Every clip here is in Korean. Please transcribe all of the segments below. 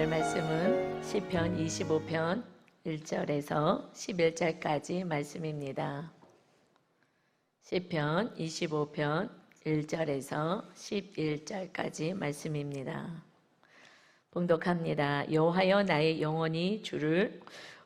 나눌 말씀은 시편 25편 1절에서 11절까지 말씀입니다. 시편 25편 1절에서 11절까지 말씀입니다. 봉독합니다. 여호와여, 나의 영혼이 주를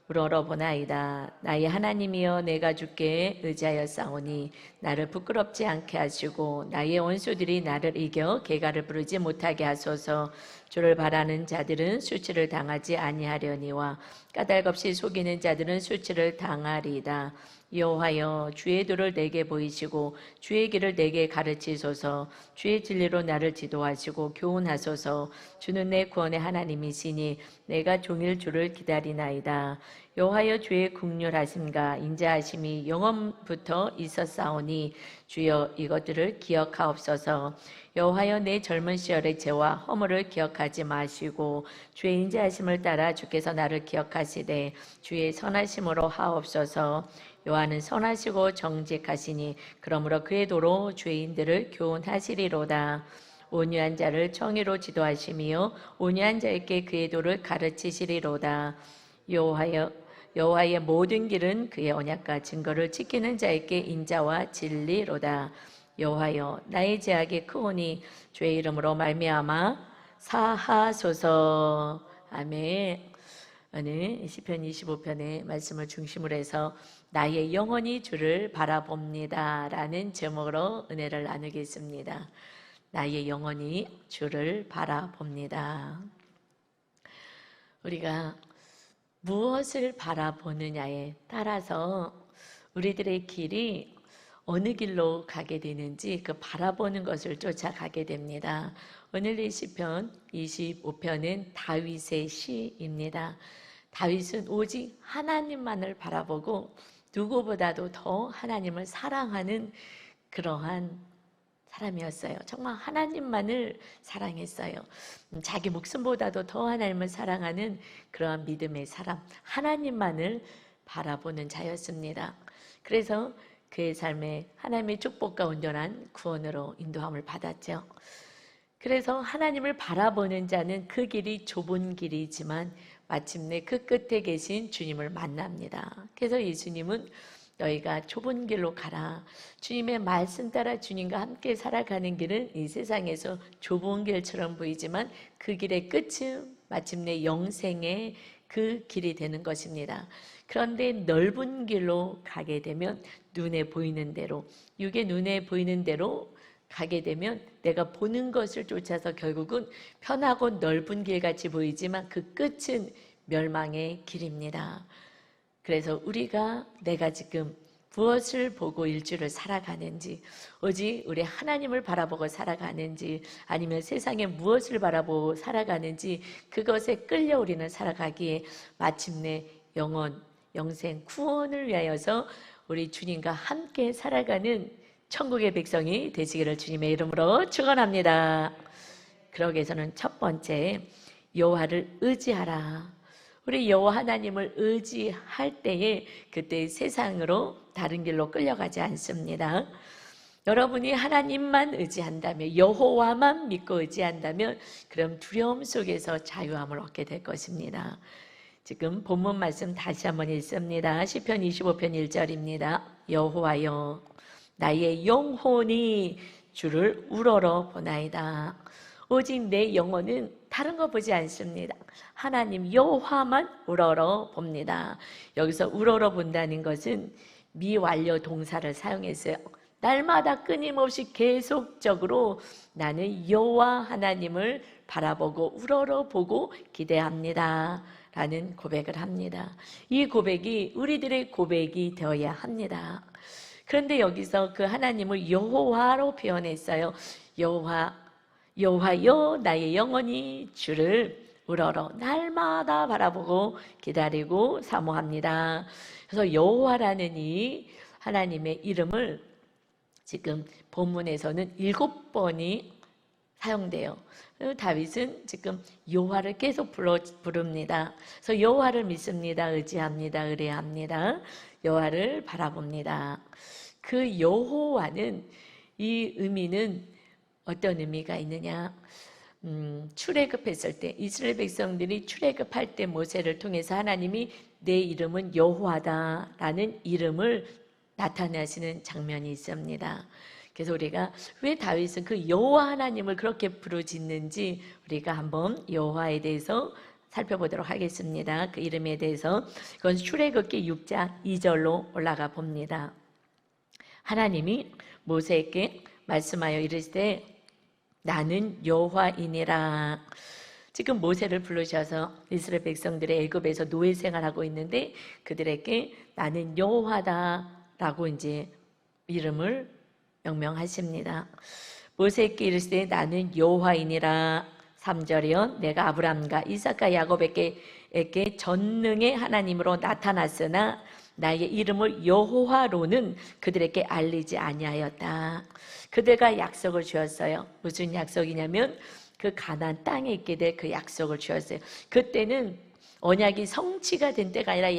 우러러보나이다. 나의 하나님이여, 내가 주께 의지하여 싸우니 나를 부끄럽지 않게 하시고 나의 원수들이 나를 이겨 개가를 부르지 못하게 하소서. 주를 바라는 자들은 수치를 당하지 아니하려니와 까닭없이 속이는 자들은 수치를 당하리이다. 여호와여, 주의 도를 내게 보이시고 주의 길을 내게 가르치소서. 주의 진리로 나를 지도하시고 교훈하소서. 주는 내 구원의 하나님이시니 내가 종일 주를 기다리나이다. 여호와여, 주의 긍휼하심과 인자하심이 영원부터 있었사오니 주여 이것들을 기억하옵소서. 여호와여, 내 젊은 시절의 죄와 허물을 기억하지 마시고 주의 인자하심을 따라 주께서 나를 기억하시되 주의 선하심으로 하옵소서. 여호와는 선하시고 정직하시니 그러므로 그의 도로 죄인들을 교훈하시리로다. 온유한 자를 정의로 지도하시며 온유한 자에게 그의 도를 가르치시리로다. 여호와의 모든 길은 그의 언약과 증거를 지키는 자에게 인자와 진리로다. 여호와여, 나의 죄악이 크오니 주의 이름으로 말미암아 사하소서. 아멘. 오늘 시편 25편의 말씀을 중심으로 해서 나의 영혼이 주를 바라봅니다 라는 제목으로 은혜를 나누겠습니다. 나의 영혼이 주를 바라봅니다. 우리가 무엇을 바라보느냐에 따라서 우리들의 길이 어느 길로 가게 되는지 그 바라보는 것을 쫓아가게 됩니다. 오늘 이 시편 25편은 다윗의 시입니다. 다윗은 오직 하나님만을 바라보고 누구보다도 더 하나님을 사랑하는 그러한 사람이었어요. 정말 하나님만을 사랑했어요. 자기 목숨보다도 더 하나님을 사랑하는 그러한 믿음의 사람, 하나님만을 바라보는 자였습니다. 그래서 그의 삶에 하나님의 축복과 온전한 구원으로 인도함을 받았죠. 그래서 하나님을 바라보는 자는 그 길이 좁은 길이지만 마침내 그 끝에 계신 주님을 만납니다. 그래서 예수님은 너희가 좁은 길로 가라. 주님의 말씀 따라 주님과 함께 살아가는 길은 이 세상에서 좁은 길처럼 보이지만 그 길의 끝은 마침내 영생의 그 길이 되는 것입니다. 그런데 넓은 길로 가게 되면 눈에 보이는 대로, 육의 눈에 보이는 대로 가게 되면 내가 보는 것을 쫓아서 결국은 편하고 넓은 길같이 보이지만 그 끝은 멸망의 길입니다. 그래서 우리가 내가 지금 무엇을 보고 일주를 살아가는지, 오직 우리 하나님을 바라보고 살아가는지 아니면 세상에 무엇을 바라보고 살아가는지 그것에 끌려 우리는 살아가기에 마침내 영생, 구원을 위하여서 우리 주님과 함께 살아가는 천국의 백성이 되시기를 주님의 이름으로 축원합니다. 그러기 위해서는 첫 번째, 여호와를 의지하라. 우리 여호와 하나님을 의지할 때에 그때 세상으로 다른 길로 끌려가지 않습니다. 여러분이 하나님만 의지한다면, 여호와만 믿고 의지한다면 그럼 두려움 속에서 자유함을 얻게 될 것입니다. 지금 본문 말씀 다시 한번 읽습니다. 시편 25편 1절입니다. 여호와여, 나의 영혼이 주를 우러러 보나이다. 오직 내 영혼은 다른 거 보지 않습니다. 하나님 여호와만 우러러 봅니다. 여기서 우러러 본다는 것은 미완료 동사를 사용했어요. 날마다 끊임없이 계속적으로 나는 여호와 하나님을 바라보고 우러러 보고 기대합니다 라는 고백을 합니다. 이 고백이 우리들의 고백이 되어야 합니다. 그런데 여기서 그 하나님을 여호와로 표현했어요. 여호와여, 나의 영혼이 주를 우러러 날마다 바라보고 기다리고 사모합니다. 그래서 여호와라는 이 하나님의 이름을 지금 본문에서는 7번이 사용돼요. 다윗은 지금 여호와를 계속 부릅니다. 그래서 여호와를 믿습니다. 의지합니다. 의뢰합니다. 여호와를 바라봅니다. 그 여호와는 이 의미는 어떤 의미가 있느냐? 출애굽했을 때 이스라엘 백성들이 출애굽할 때 모세를 통해서 하나님이 내 이름은 여호와다라는 이름을 나타내시는 장면이 있습니다. 그래서 우리가 왜 다윗은 그 여호와 하나님을 그렇게 부르짖는지 우리가 한번 여호와에 대해서 살펴보도록 하겠습니다. 그 이름에 대해서 그건 출애굽기 6장 2절로 올라가 봅니다. 하나님이 모세에게 말씀하여 이르시되 나는 여호와이니라. 지금 모세를 부르셔서 이스라엘 백성들의 애굽에서 노예 생활하고 있는데 그들에게 나는 여호와다라고 이제 이름을 명명하십니다. 모세에게 이르시되 나는 여호와이니라. 3절이요. 내가 아브람과 이삭과 야곱에게 전능의 하나님으로 나타났으나 나의 이름을 여호와로는 그들에게 알리지 아니하였다. 그들과 약속을 주었어요. 무슨 약속이냐면 그 가나안 땅에 있게 될 그 약속을 주었어요. 그때는 언약이 성취가 된 때가 아니라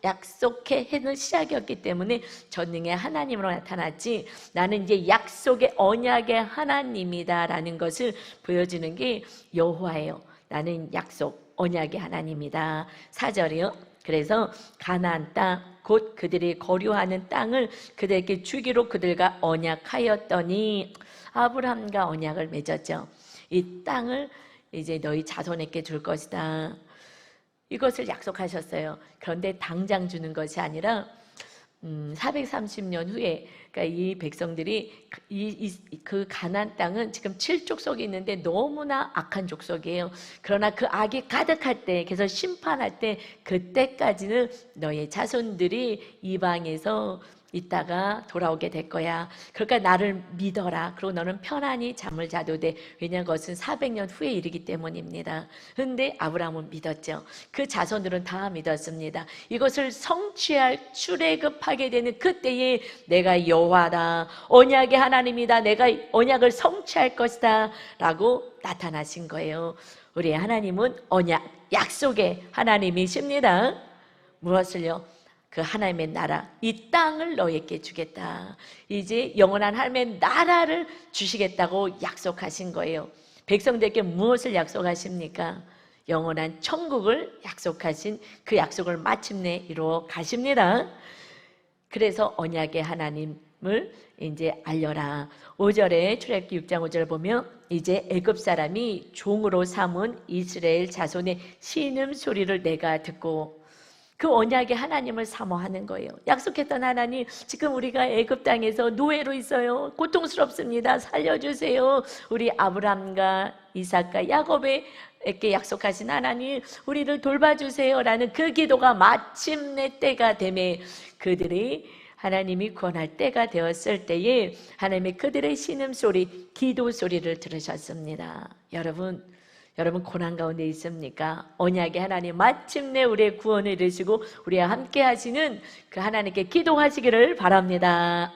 약속해 해는 시작이었기 때문에 전능의 하나님으로 나타났지, 나는 이제 약속의 언약의 하나님이다라는 것을 보여주는 게 여호와예요. 나는 약속 언약의 하나님이다. 4절이요. 그래서 가나안 땅 곧 그들이 거류하는 땅을 그들에게 주기로 그들과 언약하였더니 아브라함과 언약을 맺었죠. 이 땅을 이제 너희 자손에게 줄 것이다. 이것을 약속하셨어요. 그런데 당장 주는 것이 아니라 430년 후에, 그러니까 이 백성들이 그 가나안 땅은 지금 7족속이 있는데 너무나 악한 족속이에요. 그러나 그 악이 가득할 때, 그래서 심판할 때 그때까지는 너의 자손들이 이방에서 있다가 돌아오게 될 거야. 그러니까 나를 믿어라. 그리고 너는 편안히 잠을 자도 돼. 왜냐하면 그것은 400년 후에 이르기 때문입니다. 그런데 아브라함은 믿었죠. 그 자손들은 다 믿었습니다. 이것을 성취할 출애굽하게 되는 그때에 내가 여호와다, 언약의 하나님이다, 내가 언약을 성취할 것이다 라고 나타나신 거예요. 우리 하나님은 언약, 약속의 하나님이십니다. 무엇을요? 그 하나님의 나라, 이 땅을 너에게 주겠다. 이제 영원한 하나님의 나라를 주시겠다고 약속하신 거예요. 백성들에게 무엇을 약속하십니까? 영원한 천국을 약속하신 그 약속을 마침내 이루어 가십니다. 그래서 언약의 하나님을 이제 알려라. 5절에 출애굽기 6장 5절 보면 이제 애굽 사람이 종으로 삼은 이스라엘 자손의 신음소리를 내가 듣고, 그 언약의 하나님을 사모하는 거예요. 약속했던 하나님, 지금 우리가 애굽 땅에서 노예로 있어요. 고통스럽습니다. 살려주세요. 우리 아브람과 이삭과 야곱에게 약속하신 하나님, 우리를 돌봐주세요라는 그 기도가 마침내 때가 되매 그들이 하나님이 구원할 때가 되었을 때에 하나님의 그들의 신음소리, 기도 소리를 들으셨습니다. 여러분 고난 가운데 있습니까? 언약의 하나님 마침내 우리의 구원을 이루시고 우리와 함께 하시는 그 하나님께 기도하시기를 바랍니다.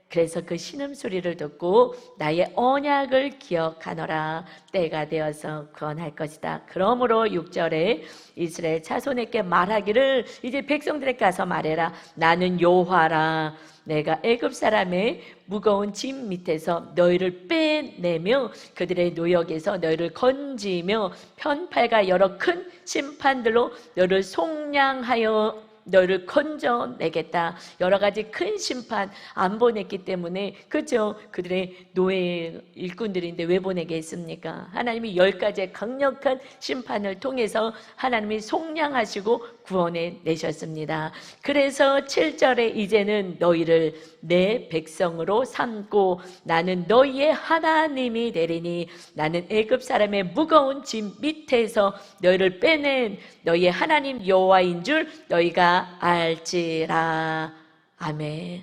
그래서 그 신음소리를 듣고 나의 언약을 기억하노라. 때가 되어서 구원할 것이다. 그러므로 6절에 이스라엘 자손에게 말하기를, 이제 백성들에게 가서 말해라. 나는 여호와라. 내가 애굽 사람의 무거운 짐 밑에서 너희를 빼내며 그들의 노역에서 너희를 건지며 편팔과 여러 큰 심판들로 너희를 속량하여 너희를 건져내겠다. 여러 가지 큰 심판 안 보냈기 때문에, 그죠? 그들의 노예 일꾼들인데 왜 보내겠습니까? 하나님이 10가지의 강력한 심판을 통해서 하나님이 속량하시고 구원해 내셨습니다. 그래서 7절에 이제는 너희를 내 백성으로 삼고 나는 너희의 하나님이 되리니 나는 애굽 사람의 무거운 짐 밑에서 너희를 빼낸 너희의 하나님 여호와인 줄 너희가 알지라. 아멘.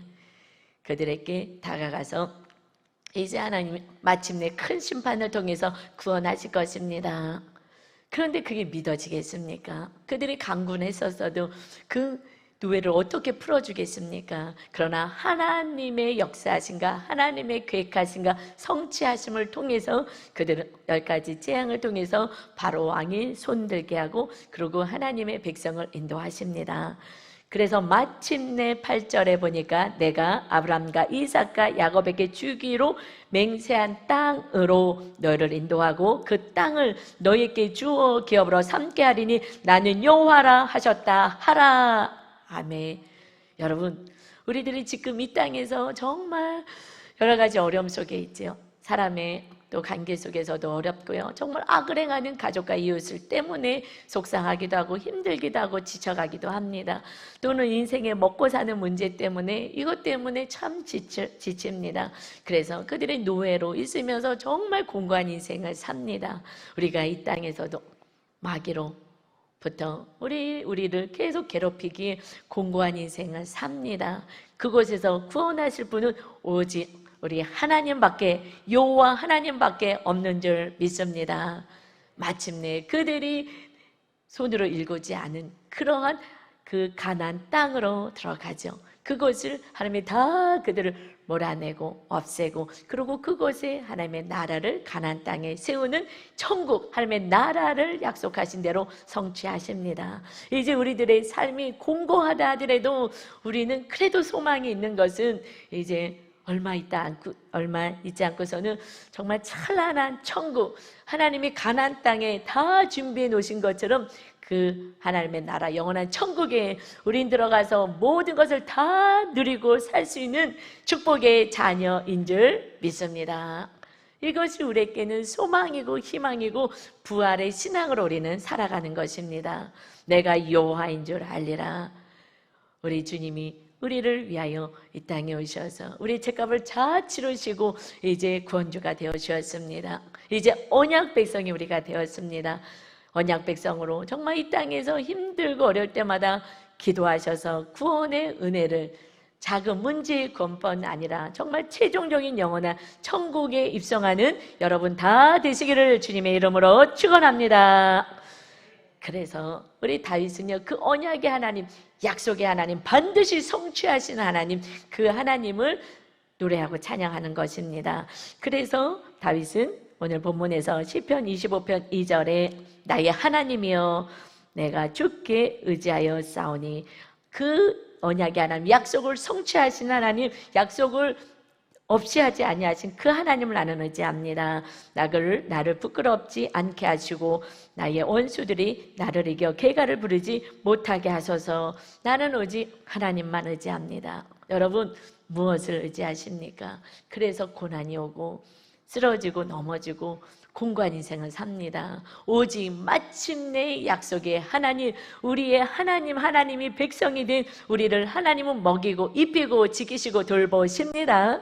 그들에게 다가가서 이제 하나님 마침내 큰 심판을 통해서 구원하실 것입니다. 그런데 그게 믿어지겠습니까? 그들이 강군했었어도 그 노예를 어떻게 풀어주겠습니까? 그러나 하나님의 역사하신가, 하나님의 계획하신가, 성취하심을 통해서 그들은 10가지 재앙을 통해서 바로 왕이 손들게 하고 그리고 하나님의 백성을 인도하십니다. 그래서 마침내 8절에 보니까 내가 아브라함과 이삭과 야곱에게 주기로 맹세한 땅으로 너희를 인도하고 그 땅을 너희에게 주어 기업으로 삼게 하리니 나는 여호와라 하셨다 하라. 아멘. 여러분, 우리들이 지금 이 땅에서 정말 여러 가지 어려움 속에 있지요. 사람의 또 관계 속에서도 어렵고요. 정말 악을 행하는 가족과 이웃을 때문에 속상하기도 하고 힘들기도 하고 지쳐가기도 합니다. 또는 인생의 먹고 사는 문제 때문에 이것 때문에 참 지칩니다. 그래서 그들의 노예로 있으면서 정말 공고한 인생을 삽니다. 우리가 이 땅에서도 마귀로부터 우리를 계속 괴롭히기에 공고한 인생을 삽니다. 그곳에서 구원하실 분은 오직 우리 하나님밖에, 여호와 하나님밖에 없는 줄 믿습니다. 마침내 그들이 손으로 일구지 않은 그러한 그 가나안 땅으로 들어가죠. 그곳을 하나님이 다 그들을 몰아내고 없애고, 그리고 그곳에 하나님의 나라를 가나안 땅에 세우는 천국, 하나님의 나라를 약속하신 대로 성취하십니다. 이제 우리들의 삶이 공고하다 하더라도 우리는 그래도 소망이 있는 것은 이제 얼마 있지 않고서는 정말 찬란한 천국, 하나님이 가나안 땅에 다 준비해 놓으신 것처럼 그 하나님의 나라 영원한 천국에 우린 들어가서 모든 것을 다 누리고 살 수 있는 축복의 자녀인 줄 믿습니다. 이것이 우리에게는 소망이고 희망이고 부활의 신앙으로 우리는 살아가는 것입니다. 내가 여호와인 줄 알리라. 우리 주님이 우리를 위하여 이 땅에 오셔서 우리 죄값을 다 치르시고 이제 구원주가 되어주셨습니다. 이제 언약 백성이 우리가 되었습니다. 언약 백성으로 정말 이 땅에서 힘들고 어려울 때마다 기도하셔서 구원의 은혜를, 작은 문제의 구원뿐 아니라 정말 최종적인 영원한 천국에 입성하는 여러분 다 되시기를 주님의 이름으로 축원합니다. 그래서 우리 다윗은요, 그 언약의 하나님, 약속의 하나님, 반드시 성취하신 하나님, 그 하나님을 노래하고 찬양하는 것입니다. 그래서 다윗은 오늘 본문에서 시편 25편 2절에 나의 하나님이여 내가 주께 의지하여 싸우니, 그 언약의 하나님, 약속을 성취하신 하나님, 약속을 없이 하지 아니하신 그 하나님을 나는 의지합니다. 나를 부끄럽지 않게 하시고 나의 원수들이 나를 이겨 개가를 부르지 못하게 하소서. 나는 오직 하나님만 의지합니다. 여러분, 무엇을 의지하십니까? 그래서 고난이 오고 쓰러지고 넘어지고 공고한 인생을 삽니다. 오직 마침내 약속의 하나님, 우리의 하나님이 백성이 된 우리를 하나님은 먹이고 입히고 지키시고 돌보십니다.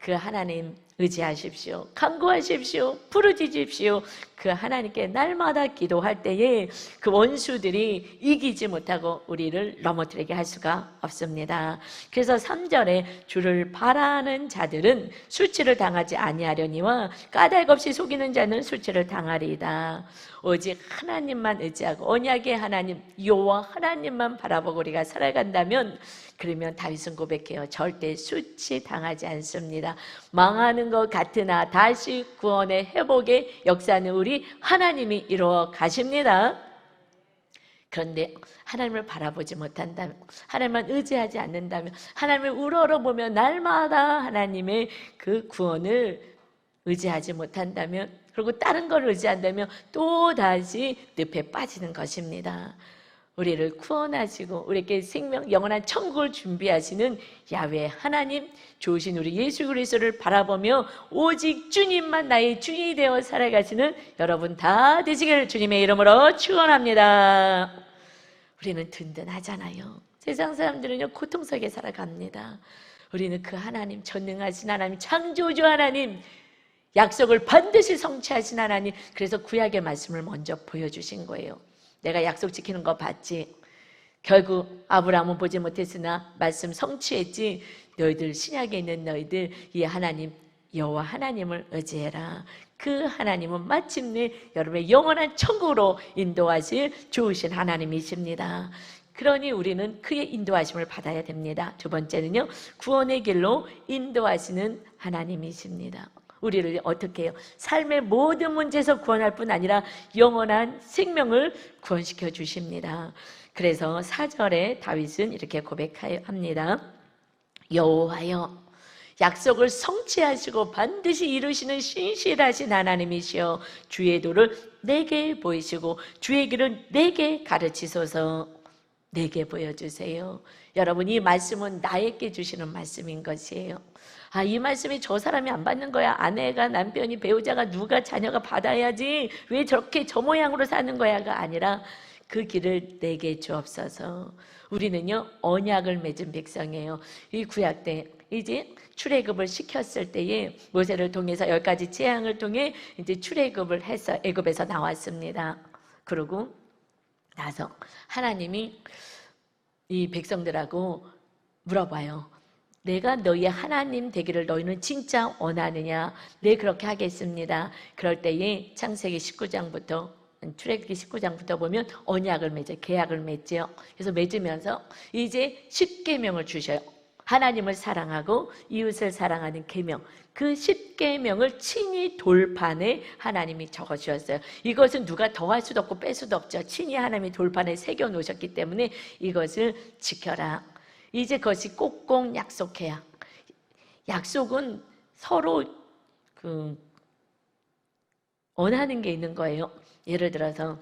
그 하나님 의지하십시오. 간구하십시오. 부르짖으십시오. 그 하나님께 날마다 기도할 때에 그 원수들이 이기지 못하고 우리를 넘어뜨리게 할 수가 없습니다. 그래서 3절에 주를 바라는 자들은 수치를 당하지 아니하려니와 까닭 없이 속이는 자는 수치를 당하리이다. 오직 하나님만 의지하고 언약의 하나님 여호와 하나님만 바라보고 우리가 살아간다면, 그러면 다윗은 고백해요. 절대 수치 당하지 않습니다. 망하는 것 같으나 다시 구원의 회복의 역사는 우리 하나님이 이루어 가십니다. 그런데 하나님을 바라보지 못한다면, 하나님만 의지하지 않는다면, 하나님을 우러러보며 날마다 하나님의 그 구원을 의지하지 못한다면, 그리고 다른 걸 의지한다면 또다시 늪에 빠지는 것입니다. 우리를 구원하시고 우리에게 생명, 영원한 천국을 준비하시는 야훼 하나님, 좋으신 우리 예수 그리스도를 바라보며 오직 주님만 나의 주인이 되어 살아가시는 여러분 다 되시기를 주님의 이름으로 축원합니다. 우리는 든든하잖아요. 세상 사람들은요, 고통 속에 살아갑니다. 우리는 그 하나님, 전능하신 하나님, 창조주 하나님, 약속을 반드시 성취하신 하나님, 그래서 구약의 말씀을 먼저 보여주신 거예요. 내가 약속 지키는 거 봤지? 결국 아브라함은 보지 못했으나 말씀 성취했지? 너희들, 신약에 있는 너희들 이 하나님 여호와 하나님을 의지해라. 그 하나님은 마침내 여러분의 영원한 천국으로 인도하실 좋으신 하나님이십니다. 그러니 우리는 그의 인도하심을 받아야 됩니다. 두 번째는요, 구원의 길로 인도하시는 하나님이십니다. 우리를 어떻게 해요? 삶의 모든 문제에서 구원할 뿐 아니라 영원한 생명을 구원시켜 주십니다. 그래서 4절에 다윗은 이렇게 고백합니다. 여호와여, 약속을 성취하시고 반드시 이루시는 신실하신 하나님이시여, 주의 도를 내게 보이시고 주의 길을 내게 가르치소서. 내게 보여주세요. 여러분, 이 말씀은 나에게 주시는 말씀인 것이에요. 아, 이 말씀이 저 사람이 안 받는 거야, 아내가, 남편이, 배우자가, 누가, 자녀가 받아야지, 왜 저렇게 저 모양으로 사는 거야가 아니라 그 길을 내게 주옵소서. 우리는요, 언약을 맺은 백성이에요. 이 구약 때 이제 출애굽을 시켰을 때에 모세를 통해서 10가지 재앙을 통해 이제 출애굽을 해서 애굽에서 나왔습니다. 그리고 나서 하나님이 이 백성들하고 물어봐요. 내가 너희의 하나님 되기를 너희는 진짜 원하느냐? 네, 그렇게 하겠습니다. 그럴 때에 창세기 19장부터 출애굽기 19장부터 보면 언약을 맺어요. 계약을 맺죠. 그래서 맺으면서 이제 10계명을 주셔요. 하나님을 사랑하고 이웃을 사랑하는 계명, 그 10계명을 친히 돌판에 하나님이 적어주셨어요. 이것은 누가 더할 수도 없고 뺄 수도 없죠. 친히 하나님이 돌판에 새겨놓으셨기 때문에 이것을 지켜라. 이제 그것이 꼭꼭 약속해야. 약속은 서로 원하는 게 있는 거예요. 예를 들어서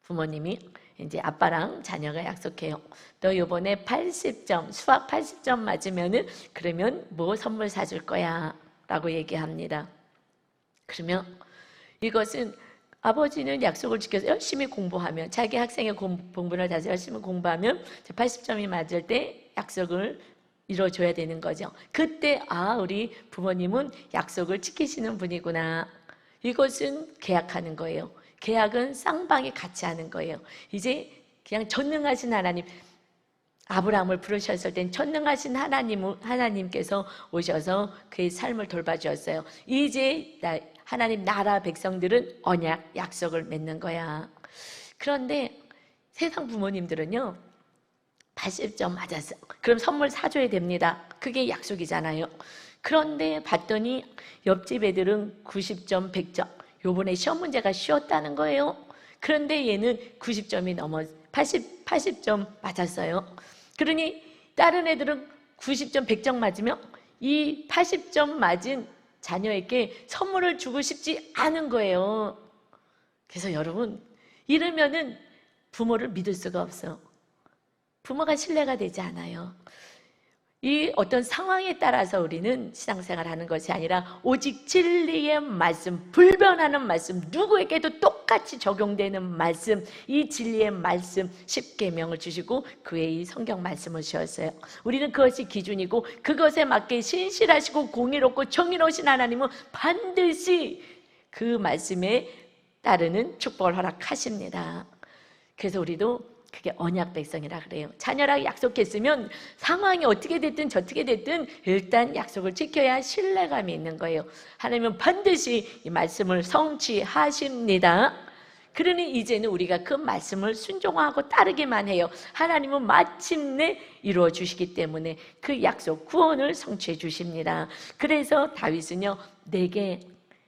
부모님이 이제 아빠랑 자녀가 약속해요. 너 이번에 80점, 수학 80점 맞으면은 그러면 뭐 선물 사줄 거야 라고 얘기합니다. 그러면 이것은 아버지는 약속을 지켜서 열심히 공부하면, 자기 학생의 공부를 다해서 열심히 공부하면 80점이 맞을 때 약속을 이뤄줘야 되는 거죠. 그때 우리 부모님은 약속을 지키시는 분이구나. 이것은 계약하는 거예요. 계약은 쌍방이 같이 하는 거예요. 이제 그냥 전능하신 하나님, 아브라함을 부르셨을 땐 전능하신 하나님께서 오셔서 그의 삶을 돌봐주었어요. 이제 하나님 나라 백성들은 언약, 약속을 맺는 거야. 그런데 세상 부모님들은요, 80점 맞았어. 그럼 선물 사줘야 됩니다. 그게 약속이잖아요. 그런데 봤더니 옆집 애들은 90점, 100점. 요번에 시험 문제가 쉬웠다는 거예요. 그런데 얘는 90점이 넘어 80점 맞았어요. 그러니 다른 애들은 90점, 100점 맞으면 이 80점 맞은 자녀에게 선물을 주고 싶지 않은 거예요. 그래서 여러분, 이러면은 부모를 믿을 수가 없어. 부모가 신뢰가 되지 않아요. 이 어떤 상황에 따라서 우리는 신앙생활을 하는 것이 아니라 오직 진리의 말씀, 불변하는 말씀, 누구에게도 똑같이 적용되는 말씀, 이 진리의 말씀 10계명을 주시고 그 외에 이 성경 말씀을 주셨어요. 우리는 그것이 기준이고 그것에 맞게 신실하시고 공의롭고 정의로우신 하나님은 반드시 그 말씀에 따르는 축복을 허락하십니다. 그래서 우리도 그게 언약 백성이라 그래요. 자녀랑 약속했으면 상황이 어떻게 됐든 저떻게 됐든 일단 약속을 지켜야 신뢰감이 있는 거예요. 하나님은 반드시 이 말씀을 성취하십니다. 그러니 이제는 우리가 그 말씀을 순종하고 따르기만 해요. 하나님은 마침내 이루어 주시기 때문에 그 약속, 구원을 성취해 주십니다. 그래서 다윗은요, 내게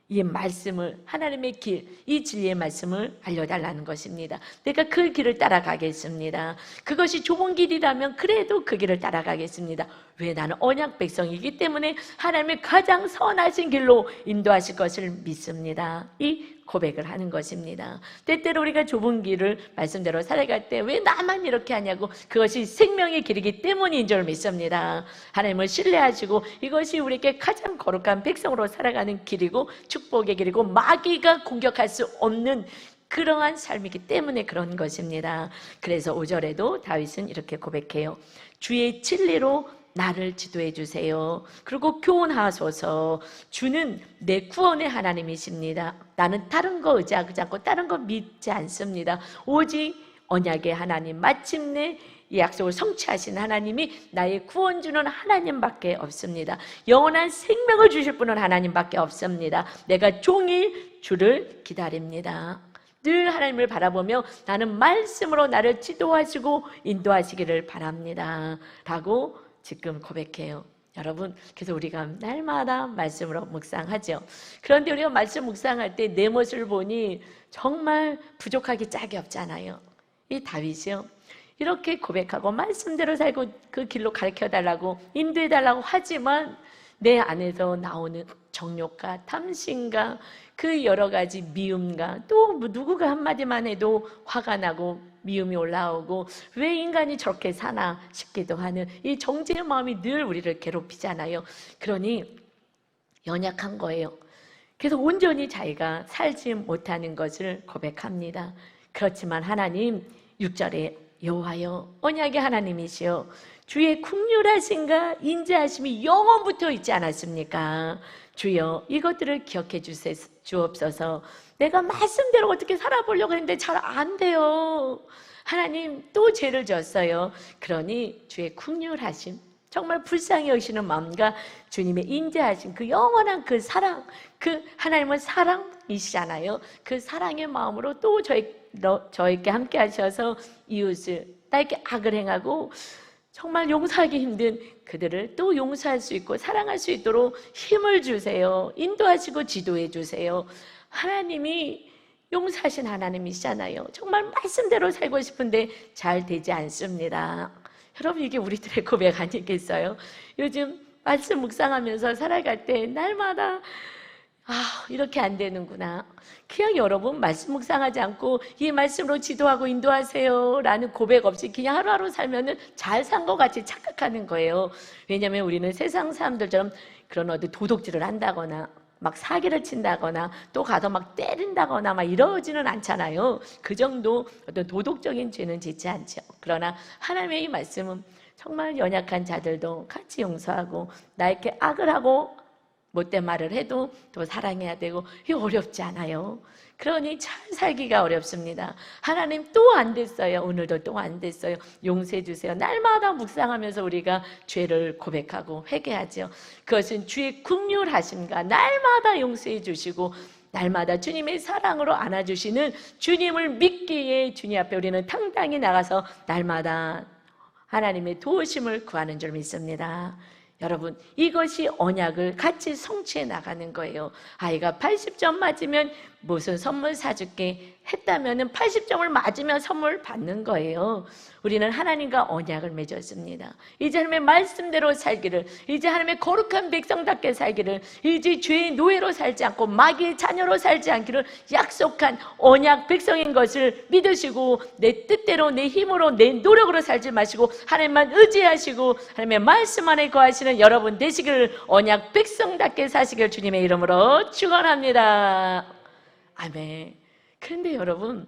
이 말씀을, 하나님의 길, 이 진리의 말씀을 알려달라는 것입니다. 내가 그 길을 따라가겠습니다. 그것이 좁은 길이라면 그래도 그 길을 따라가겠습니다. 왜? 나는 언약 백성이기 때문에 하나님의 가장 선하신 길로 인도하실 것을 믿습니다. 이 고백을 하는 것입니다. 때때로 우리가 좁은 길을 말씀대로 살아갈 때 왜 나만 이렇게 하냐고, 그것이 생명의 길이기 때문인 줄 믿습니다. 하나님을 신뢰하시고 이것이 우리에게 가장 거룩한 백성으로 살아가는 길이고 축복의 길이고 마귀가 공격할 수 없는 그러한 삶이기 때문에 그런 것입니다. 그래서 5절에도 다윗은 이렇게 고백해요. 주의 진리로 나를 지도해 주세요. 그리고 교훈하소서. 주는 내 구원의 하나님이십니다. 나는 다른 거 의지하지 않고 다른 거 믿지 않습니다. 오직 언약의 하나님, 마침내 이 약속을 성취하신 하나님이 나의 구원 주는 하나님밖에 없습니다. 영원한 생명을 주실 분은 하나님밖에 없습니다. 내가 종일 주를 기다립니다. 늘 하나님을 바라보며 나는 말씀으로 나를 지도하시고 인도하시기를 바랍니다 라고 지금 고백해요. 여러분, 그래서 우리가 날마다 말씀으로 묵상하죠. 그런데 우리가 말씀 묵상할 때 내 모습을 보니 정말 부족하기 짝이 없잖아요. 이 다윗이요, 이렇게 고백하고 말씀대로 살고 그 길로 가르쳐달라고 인도해달라고 하지만 내 안에서 나오는 정욕과 탐심과 그 여러 가지 미움과 또 누구가 한마디만 해도 화가 나고 미움이 올라오고 왜 인간이 저렇게 사나 싶기도 하는 이 정죄의 마음이 늘 우리를 괴롭히잖아요. 그러니 연약한 거예요. 그래서 온전히 자기가 살지 못하는 것을 고백합니다. 그렇지만 하나님, 6절에 여호와여 언약의 하나님이시여 주의 긍휼하심과 인자하심이 영원부터 있지 않았습니까? 주여 이것들을 기억해 주옵소서. 내가 말씀대로 어떻게 살아보려고 했는데 잘 안 돼요. 하나님, 또 죄를 졌어요. 그러니 주의 긍휼하심, 정말 불쌍히 여기시는 마음과 주님의 인자하심, 그 영원한 그 사랑, 그 하나님은 사랑이시잖아요. 그 사랑의 마음으로 또 저에게 함께 하셔서 이웃을, 나에게 악을 행하고 정말 용서하기 힘든 그들을 또 용서할 수 있고 사랑할 수 있도록 힘을 주세요. 인도하시고 지도해 주세요. 하나님이 용서하신 하나님이시잖아요. 정말 말씀대로 살고 싶은데 잘 되지 않습니다. 여러분, 이게 우리들의 고백 아니겠어요? 요즘 말씀 묵상하면서 살아갈 때 날마다 이렇게 안 되는구나. 그냥 여러분 말씀 묵상하지 않고 이 말씀으로 지도하고 인도하세요 라는 고백 없이 그냥 하루하루 살면은 잘 산 것 같이 착각하는 거예요. 왜냐하면 우리는 세상 사람들처럼 그런 어떤 도둑질을 한다거나 막 사기를 친다거나 또 가서 막 때린다거나 막 이러지는 않잖아요. 그 정도 어떤 도덕적인 죄는 짓지 않죠. 그러나 하나님의 이 말씀은 정말 연약한 자들도 같이 용서하고 나에게 악을 하고 못된 말을 해도 또 사랑해야 되고, 이게 어렵지 않아요. 그러니 잘 살기가 어렵습니다. 하나님 또 안 됐어요. 오늘도 또 안 됐어요. 용서해 주세요. 날마다 묵상하면서 우리가 죄를 고백하고 회개하죠. 그것은 주의 긍휼하심과 날마다 용서해 주시고 날마다 주님의 사랑으로 안아주시는 주님을 믿기에 주님 앞에 우리는 당당히 나가서 날마다 하나님의 도우심을 구하는 줄 믿습니다. 여러분, 이것이 언약을 같이 성취해 나가는 거예요. 아이가 80점 맞으면 무슨 선물 사줄게 했다면 80점을 맞으면 선물 받는 거예요. 우리는 하나님과 언약을 맺었습니다. 이제 하나님의 말씀대로 살기를, 이제 하나님의 거룩한 백성답게 살기를, 이제 죄의 노예로 살지 않고 마귀의 자녀로 살지 않기를 약속한 언약 백성인 것을 믿으시고 내 뜻대로 내 힘으로 내 노력으로 살지 마시고 하나님만 의지하시고 하나님의 말씀 안에 거하시는 여러분 되시기를, 언약 백성답게 사시길 주님의 이름으로 축원합니다. 아멘. 그런데 여러분,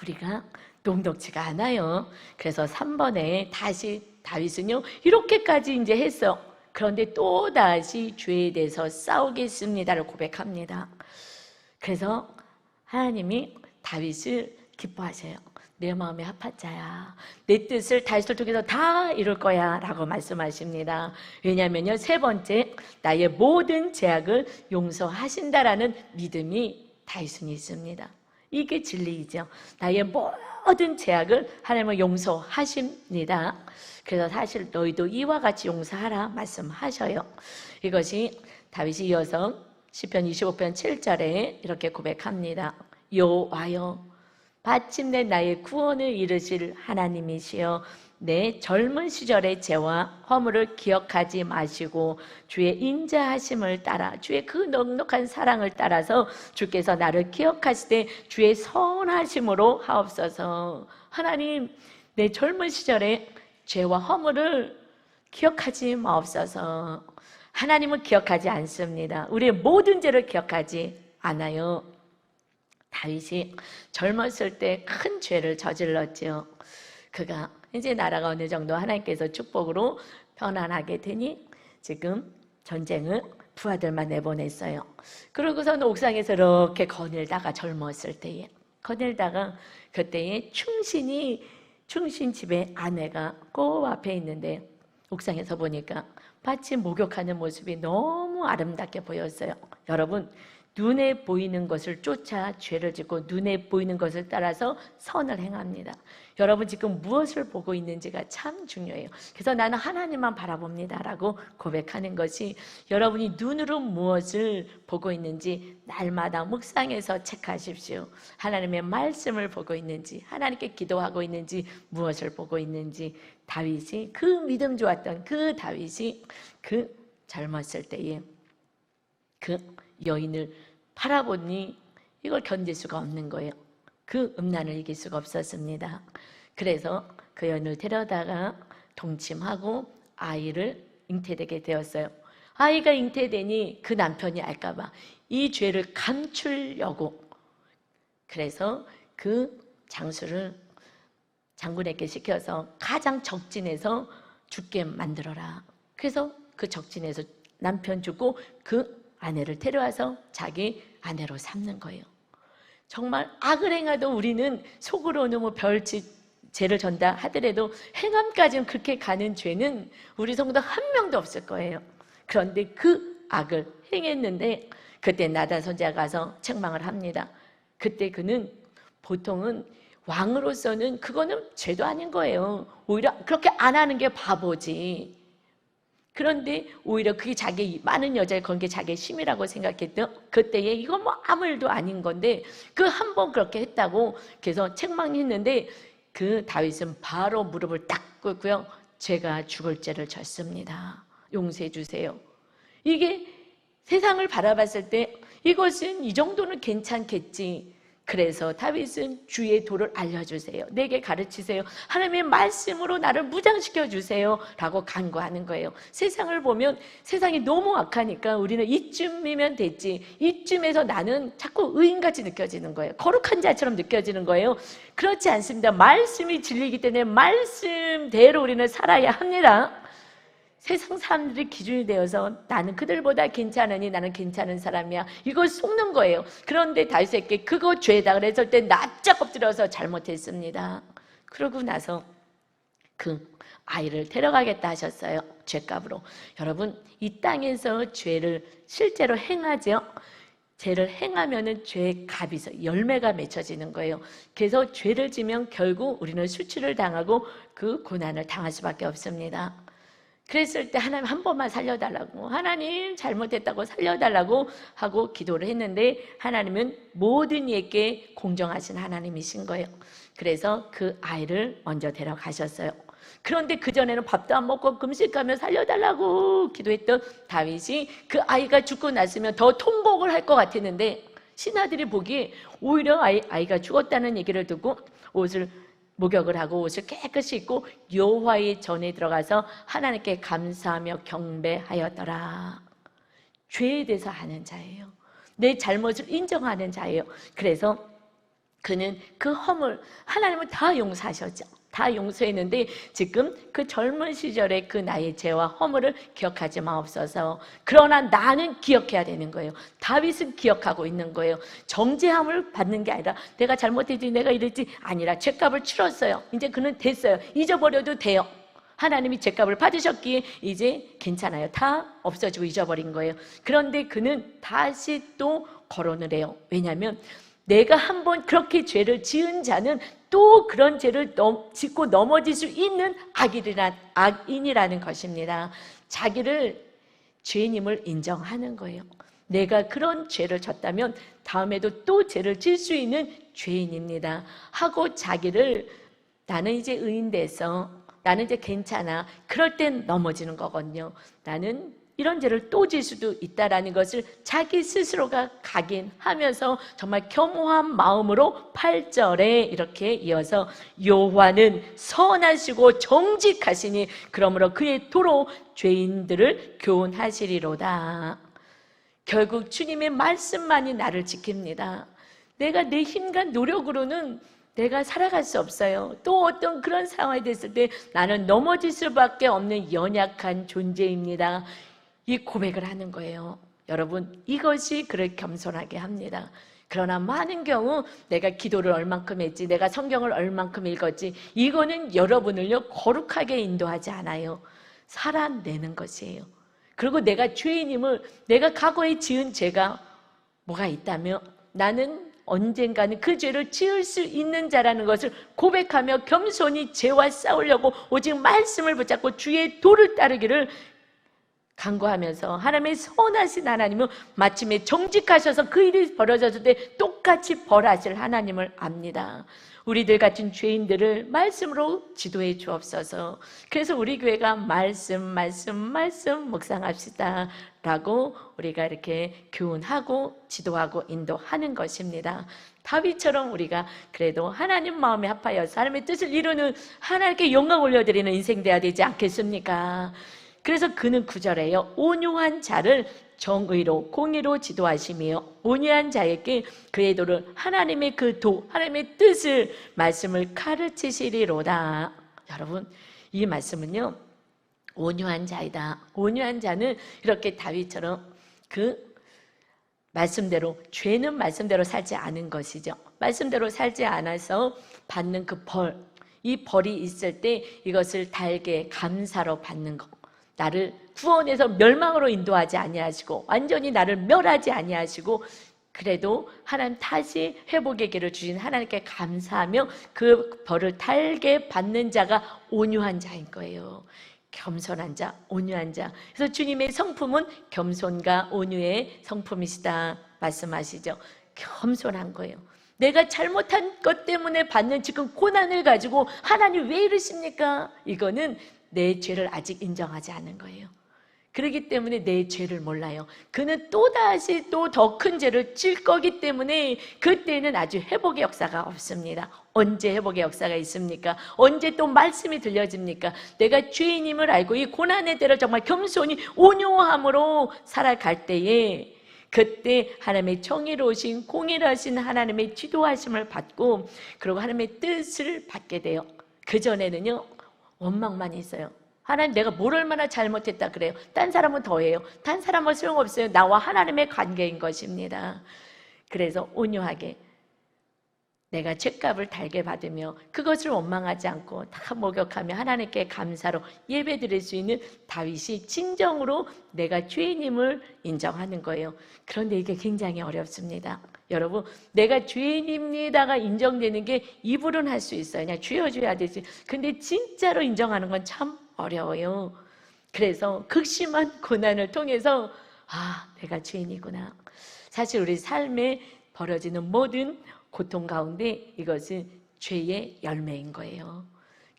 우리가 녹록지가 않아요. 그래서 3번에 다시 다윗은요, 이렇게까지 이제 했어. 그런데 또 다시 죄에 대해서 싸우겠습니다를 고백합니다. 그래서 하나님이 다윗을 기뻐하세요. 내 마음의 합한 내 뜻을 다윗을 통해서 다 이룰 거야 라고 말씀하십니다. 왜냐하면요, 세 번째, 나의 모든 죄악을 용서하신다라는 믿음이 다윗은 있습니다. 이게 진리이죠. 나의 모든 죄악을 하나님은 용서하십니다. 그래서 사실 너희도 이와 같이 용서하라 말씀하셔요. 이것이 다윗이 이어서 시편 25편 7절에 이렇게 고백합니다. 여호와여 마침내 나의 구원을 이루실 하나님이시여 내 젊은 시절의 죄와 허물을 기억하지 마시고 주의 인자하심을 따라 주의 그 넉넉한 사랑을 따라서 주께서 나를 기억하시되 주의 선하심으로 하옵소서. 하나님, 내 젊은 시절의 죄와 허물을 기억하지 마옵소서. 하나님은 기억하지 않습니다. 우리의 모든 죄를 기억하지 않아요. 다윗이 젊었을 때 큰 죄를 저질렀죠. 그가 이제 나라가 어느 정도 하나님께서 축복으로 편안하게 되니 지금 전쟁을 부하들만 내보냈어요. 그러고서는 옥상에서 이렇게 거닐다가 젊었을 때에 거닐다가 그때에 충신 집에 아내가 그 앞에 있는데 옥상에서 보니까 마치 목욕하는 모습이 너무 아름답게 보였어요. 여러분, 눈에 보이는 것을 쫓아 죄를 짓고 눈에 보이는 것을 따라서 선을 행합니다. 여러분 지금 무엇을 보고 있는지가 참 중요해요. 그래서 나는 하나님만 바라봅니다 라고 고백하는 것이, 여러분이 눈으로 무엇을 보고 있는지 날마다 묵상해서 체크하십시오. 하나님의 말씀을 보고 있는지, 하나님께 기도하고 있는지, 무엇을 보고 있는지. 다윗이, 그 믿음 좋았던 그 다윗이 그 젊었을 때에 그 여인을 바라보니 이걸 견딜 수가 없는 거예요. 그 음란을 이길 수가 없었습니다. 그래서 그 여인을 데려다가 동침하고 아이를 잉태되게 되었어요. 아이가 잉태되니 그 남편이 알까봐 이 죄를 감추려고, 그래서 그 장수를 장군에게 시켜서 가장 적진에서 죽게 만들어라. 그래서 그 적진에서 남편 죽고 그 아내를 데려와서 자기 아내로 삼는 거예요. 정말 악을 행하도 우리는 속으로는 뭐 별짓 죄를 전다 하더라도 행함까지는 그렇게 가는 죄는 우리 성도 한 명도 없을 거예요. 그런데 그 악을 행했는데 그때 나단 선지자가 가서 책망을 합니다. 그때 그는 보통은 왕으로서는 그거는 죄도 아닌 거예요. 오히려 그렇게 안 하는 게 바보지. 그런데 오히려 그게 자기 많은 여자를 건 게 자기의 힘이라고 생각했던 그때에 이건 뭐 아무 일도 아닌 건데 그 한 번 그렇게 했다고 그래서 책망했는데 그 다윗은 바로 무릎을 딱 꿇고요. 제가 죽을 죄를 졌습니다. 용서해 주세요. 이게 세상을 바라봤을 때 이것은 이 정도는 괜찮겠지. 그래서 다윗은 주의 도를 알려주세요. 내게 가르치세요. 하나님의 말씀으로 나를 무장시켜 주세요 라고 간구하는 거예요. 세상을 보면 세상이 너무 악하니까 우리는 이쯤이면 됐지, 이쯤에서 나는 자꾸 의인같이 느껴지는 거예요. 거룩한 자처럼 느껴지는 거예요. 그렇지 않습니다. 말씀이 진리이기 때문에 말씀대로 우리는 살아야 합니다. 세상 사람들이 기준이 되어서 나는 그들보다 괜찮으니 나는 괜찮은 사람이야, 이걸 속는 거예요. 그런데 다윗에게 그거 죄다 그랬을 때 납작 엎드려서 잘못했습니다. 그러고 나서 그 아이를 데려가겠다 하셨어요. 죄값으로. 여러분 이 땅에서 죄를 실제로 행하죠. 죄를 행하면은 죄의 값이 있어요. 열매가 맺혀지는 거예요. 그래서 죄를 지면 결국 우리는 수치를 당하고 그 고난을 당할 수밖에 없습니다. 그랬을 때 하나님 한 번만 살려달라고, 하나님 잘못했다고 살려달라고 하고 기도를 했는데 하나님은 모든 이에게 공정하신 하나님이신 거예요. 그래서 그 아이를 먼저 데려가셨어요. 그런데 그전에는 밥도 안 먹고 금식하며 살려달라고 기도했던 다윗이 그 아이가 죽고 났으면 더 통곡을 할 것 같았는데 신하들이 보기에 오히려 아이가 죽었다는 얘기를 듣고 옷을 목욕을 하고 옷을 깨끗이 입고 여호와의 전에 들어가서 하나님께 감사하며 경배하였더라. 죄에 대해서 아는 자예요. 내 잘못을 인정하는 자예요. 그래서 그는 그 허물 하나님은 다 용서하셨죠. 다 용서했는데 지금 그 젊은 시절의 그 나의 죄와 허물을 기억하지 마옵소서. 그러나 나는 기억해야 되는 거예요. 다윗은 기억하고 있는 거예요. 정죄함을 받는 게 아니라 내가 잘못했지, 내가 이랬지, 아니라 죄값을 치렀어요. 이제 그는 됐어요. 잊어버려도 돼요. 하나님이 죄값을 받으셨기에 이제 괜찮아요. 다 없어지고 잊어버린 거예요. 그런데 그는 다시 또 거론을 해요. 왜냐하면 내가 한번 그렇게 죄를 지은 자는 또 그런 죄를 짓고 넘어질 수 있는 악인이라는 것입니다. 자기를 죄인임을 인정하는 거예요. 내가 그런 죄를 졌다면 다음에도 또 죄를 질 수 있는 죄인입니다 하고 자기를, 나는 이제 의인 돼서 나는 이제 괜찮아, 그럴 땐 넘어지는 거거든요. 나는 이런 죄를 또 질 수도 있다라는 것을 자기 스스로가 각인하면서 정말 겸허한 마음으로 8절에 이렇게 이어서 여호와는 선하시고 정직하시니 그러므로 그의 도로 죄인들을 교훈하시리로다. 결국 주님의 말씀만이 나를 지킵니다. 내가 내 힘과 노력으로는 내가 살아갈 수 없어요. 또 어떤 그런 상황이 됐을 때 나는 넘어질 수밖에 없는 연약한 존재입니다. 이 고백을 하는 거예요. 여러분 이것이 그를 겸손하게 합니다. 그러나 많은 경우 내가 기도를 얼만큼 했지, 내가 성경을 얼만큼 읽었지, 이거는 여러분을요 거룩하게 인도하지 않아요. 살아내는 것이에요. 그리고 내가 죄인임을, 내가 과거에 지은 죄가 뭐가 있다며 나는 언젠가는 그 죄를 지을 수 있는 자라는 것을 고백하며 겸손히 죄와 싸우려고 오직 말씀을 붙잡고 주의 도를 따르기를 간구하면서 하나님의 선하신 하나님은 마침내 정직하셔서 그 일이 벌어졌을 때 똑같이 벌하실 하나님을 압니다. 우리들 같은 죄인들을 말씀으로 지도해 주옵소서. 그래서 우리 교회가 말씀 묵상합시다 라고 우리가 이렇게 교훈하고 지도하고 인도하는 것입니다. 다윗처럼 우리가 그래도 하나님 마음에 합하여서 하나님의 뜻을 이루는, 하나님께 영광 올려드리는 인생 되어야 되지 않겠습니까? 그래서 그는 9절에요. 온유한 자를 정의로 공의로 지도하시며 온유한 자에게 그의 도를 하나님의 그 도, 하나님의 뜻을 말씀을 가르치시리로다. 여러분, 이 말씀은요, 온유한 자이다. 온유한 자는 이렇게 다윗처럼 그 말씀대로, 죄는 말씀대로 살지 않은 것이죠. 말씀대로 살지 않아서 받는 그 벌, 이 벌이 있을 때 이것을 달게 감사로 받는 것, 나를 구원해서 멸망으로 인도하지 아니하시고 완전히 나를 멸하지 아니하시고 그래도 하나님 다시 회복의 길을 주신 하나님께 감사하며 그 벌을 달게 받는 자가 온유한 자인 거예요. 겸손한 자, 온유한 자. 그래서 주님의 성품은 겸손과 온유의 성품이시다 말씀하시죠. 겸손한 거예요. 내가 잘못한 것 때문에 받는 지금 고난을 가지고 하나님 왜 이러십니까? 이거는 내 죄를 아직 인정하지 않은 거예요. 그렇기 때문에 내 죄를 몰라요. 그는 또다시 또 더 큰 죄를 질 거기 때문에 그때는 아주 회복의 역사가 없습니다. 언제 회복의 역사가 있습니까? 언제 또 말씀이 들려집니까? 내가 죄인임을 알고 이 고난의 때를 정말 겸손히 온유함으로 살아갈 때에 그때 하나님의 정의로우신 공의로우신 하나님의 지도하심을 받고 그리고 하나님의 뜻을 받게 돼요. 그전에는요 원망만 있어요. 하나님 내가 뭘 얼마나 잘못했다 그래요. 딴 사람은 더해요. 딴 사람은 소용없어요. 나와 하나님의 관계인 것입니다. 그래서 온유하게 내가 죄값을 달게 받으며 그것을 원망하지 않고 다 목욕하며 하나님께 감사로 예배드릴 수 있는 다윗이 진정으로 내가 죄인임을 인정하는 거예요. 그런데 이게 굉장히 어렵습니다. 여러분, 내가 죄인입니다가 인정되는 게 입으로는 할 수 있어요. 그냥 주여 주여 되지. 근데 진짜로 인정하는 건 참 어려워요. 그래서 극심한 고난을 통해서 내가 죄인이구나. 사실 우리 삶에 벌어지는 모든 고통 가운데 이것은 죄의 열매인 거예요.